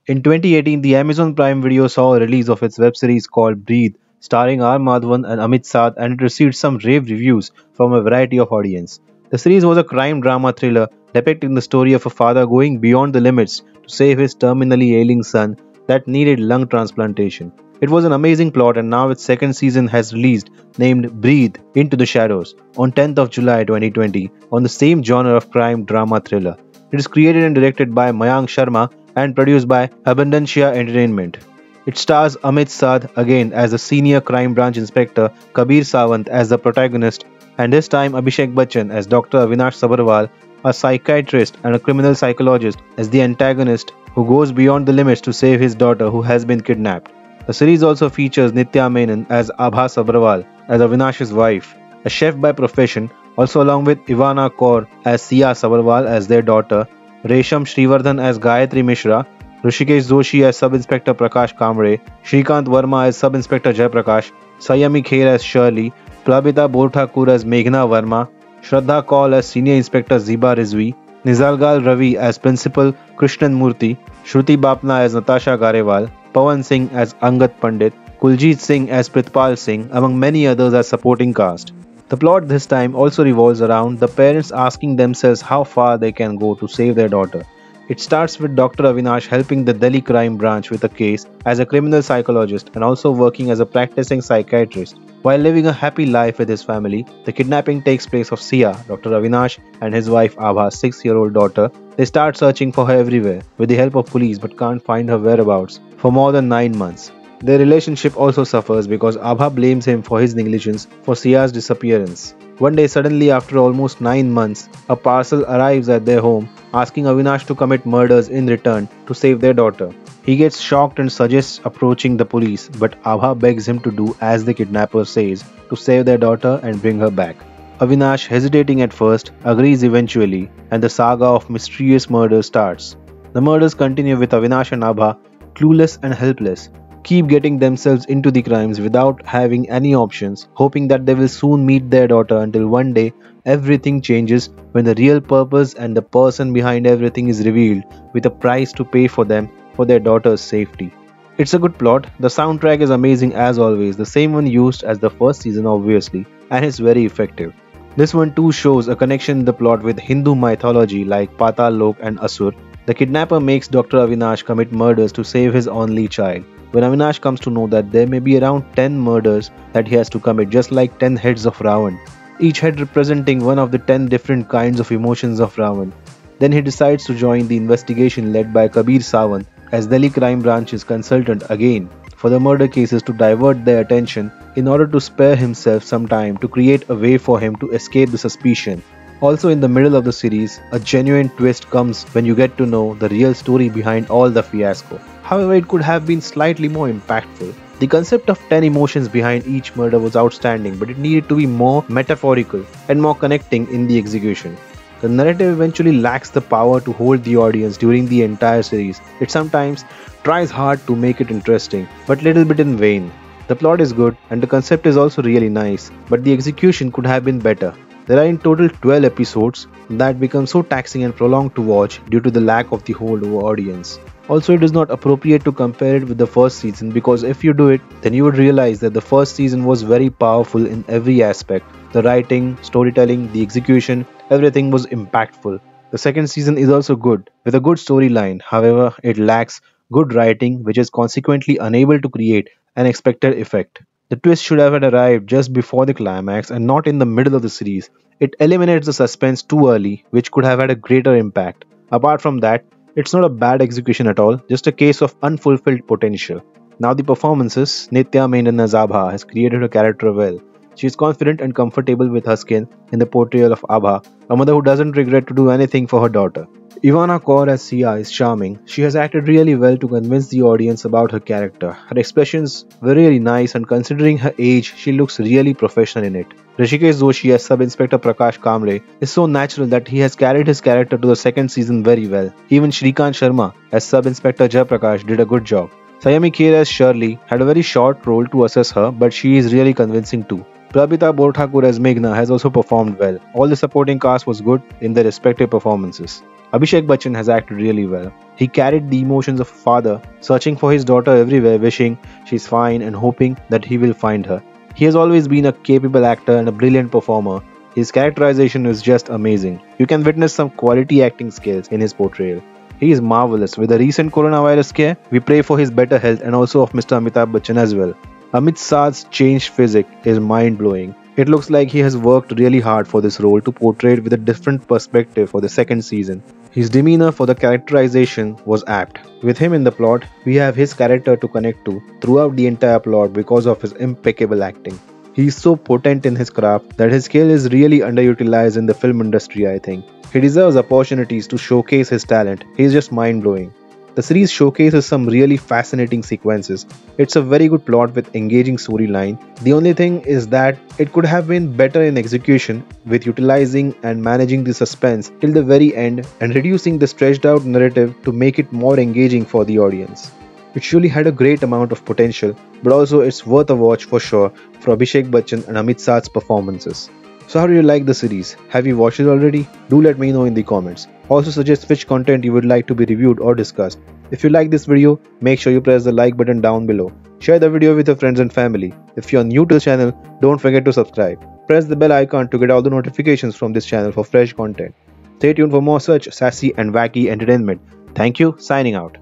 In 2018, the Amazon Prime Video saw a release of its web series called Breathe, starring R. Madhavan and Amit Saad, and it received some rave reviews from a variety of audience. The series was a crime drama thriller depicting the story of a father going beyond the limits to save his terminally ailing son that needed lung transplantation. It was an amazing plot, and now its second season has released, named Breathe Into the Shadows, on 10th of July 2020, on the same genre of crime drama thriller. It is created and directed by Mayank Sharma and produced by Abundancia Entertainment. It stars Amit Saad again as the senior crime branch inspector, Kabir Sawant as the protagonist, and this time Abhishek Bachchan as Dr. Avinash Sabharwal, a psychiatrist and a criminal psychologist, as the antagonist who goes beyond the limits to save his daughter who has been kidnapped. The series also features Nitya Menon as Abha Sabharwal as Avinash's wife, a chef by profession, also along with Ivana Kaur as Sia Sabharwal as their daughter, Resham Srivardhan as Gayatri Mishra, Rishikesh Joshi as Sub-Inspector Prakash Kamre, Shrikant Verma as Sub-Inspector Jaiprakash, Sayami Kher as Shirley, Plabita Borthakur as Meghna Verma, Shraddha Kaul as Senior Inspector Ziba Rizvi, Nizalgal Ravi as Principal Krishnan Murthy, Shruti Bapna as Natasha Garewal, Pawan Singh as Angat Pandit, Kuljit Singh as Pritpal Singh, among many others as supporting cast. The plot this time also revolves around the parents asking themselves how far they can go to save their daughter. It starts with Dr. Avinash helping the Delhi crime branch with a case as a criminal psychologist and also working as a practicing psychiatrist. While living a happy life with his family, the kidnapping takes place of Sia, Dr. Avinash, and his wife Abha's 6-year-old daughter. They start searching for her everywhere with the help of police but can't find her whereabouts for more than 9 months. Their relationship also suffers because Abha blames him for his negligence for Sia's disappearance. One day, suddenly after almost 9 months, a parcel arrives at their home asking Avinash to commit murders in return to save their daughter. He gets shocked and suggests approaching the police, but Abha begs him to do as the kidnapper says to save their daughter and bring her back. Avinash, hesitating at first, agrees eventually, and the saga of mysterious murder starts. The murders continue with Avinash and Abha clueless and helpless, keep getting themselves into the crimes without having any options, hoping that they will soon meet their daughter until one day everything changes when the real purpose and the person behind everything is revealed with a price to pay for them for their daughter's safety. It's a good plot, the soundtrack is amazing as always, the same one used as the first season obviously, and it's very effective. This one too shows a connection in the plot with Hindu mythology like Patal Lok and Asur. The kidnapper makes Dr. Avinash commit murders to save his only child. When Avinash comes to know that there may be around 10 murders that he has to commit, just like 10 heads of Ravan, each head representing one of the 10 different kinds of emotions of Ravan, then he decides to join the investigation led by Kabir Sawant as Delhi Crime Branch's consultant again for the murder cases to divert their attention in order to spare himself some time to create a way for him to escape the suspicion. Also in the middle of the series, a genuine twist comes when you get to know the real story behind all the fiasco. However, it could have been slightly more impactful. The concept of 10 emotions behind each murder was outstanding, but it needed to be more metaphorical and more connecting in the execution. The narrative eventually lacks the power to hold the audience during the entire series. It sometimes tries hard to make it interesting, but little bit in vain. The plot is good and the concept is also really nice, but the execution could have been better. There are in total 12 episodes that become so taxing and prolonged to watch due to the lack of the holdover audience. Also, it is not appropriate to compare it with the first season because if you do it, then you would realize that the first season was very powerful in every aspect. The writing, storytelling, the execution, everything was impactful. The second season is also good, with a good storyline, however, it lacks good writing which is consequently unable to create an expected effect. The twist should have arrived just before the climax and not in the middle of the series. It eliminates the suspense too early, which could have had a greater impact. Apart from that, it's not a bad execution at all, just a case of unfulfilled potential. Now the performances, Nitya Menon as Abha has created her character well. She is confident and comfortable with her skin in the portrayal of Abha, a mother who doesn't regret to do anything for her daughter. Ivana Kaur as Sia is charming. She has acted really well to convince the audience about her character. Her expressions were really nice and considering her age, she looks really professional in it. Rishikesh Joshi as Sub-Inspector Prakash Kamre is so natural that he has carried his character to the second season very well. Even Shrikant Sharma as Sub-Inspector Jaiprakash did a good job. Sayami Kher as Shirley had a very short role to assess her, but she is really convincing too. Plabita Borthakur as Meghna has also performed well. All the supporting cast was good in their respective performances. Abhishek Bachchan has acted really well. He carried the emotions of a father, searching for his daughter everywhere, wishing she's fine and hoping that he will find her. He has always been a capable actor and a brilliant performer. His characterization is just amazing. You can witness some quality acting skills in his portrayal. He is marvelous. With the recent coronavirus scare, we pray for his better health and also of Mr. Amitabh Bachchan as well. Amit Saad's changed physique is mind-blowing. It looks like he has worked really hard for this role to portray it with a different perspective for the second season. His demeanor for the characterization was apt. With him in the plot, we have his character to connect to throughout the entire plot because of his impeccable acting. He is so potent in his craft that his skill is really underutilized in the film industry, I think. He deserves opportunities to showcase his talent. He is just mind-blowing. The series showcases some really fascinating sequences. It's a very good plot with engaging storyline. The only thing is that it could have been better in execution with utilizing and managing the suspense till the very end and reducing the stretched out narrative to make it more engaging for the audience. It surely had a great amount of potential, but also it's worth a watch for sure for Abhishek Bachchan and Amit Saad's performances. So how do you like the series? Have you watched it already? Do let me know in the comments. Also suggest which content you would like to be reviewed or discussed. If you like this video, make sure you press the like button down below. Share the video with your friends and family. If you are new to the channel, don't forget to subscribe. Press the bell icon to get all the notifications from this channel for fresh content. Stay tuned for more such sassy and wacky entertainment. Thank you, signing out.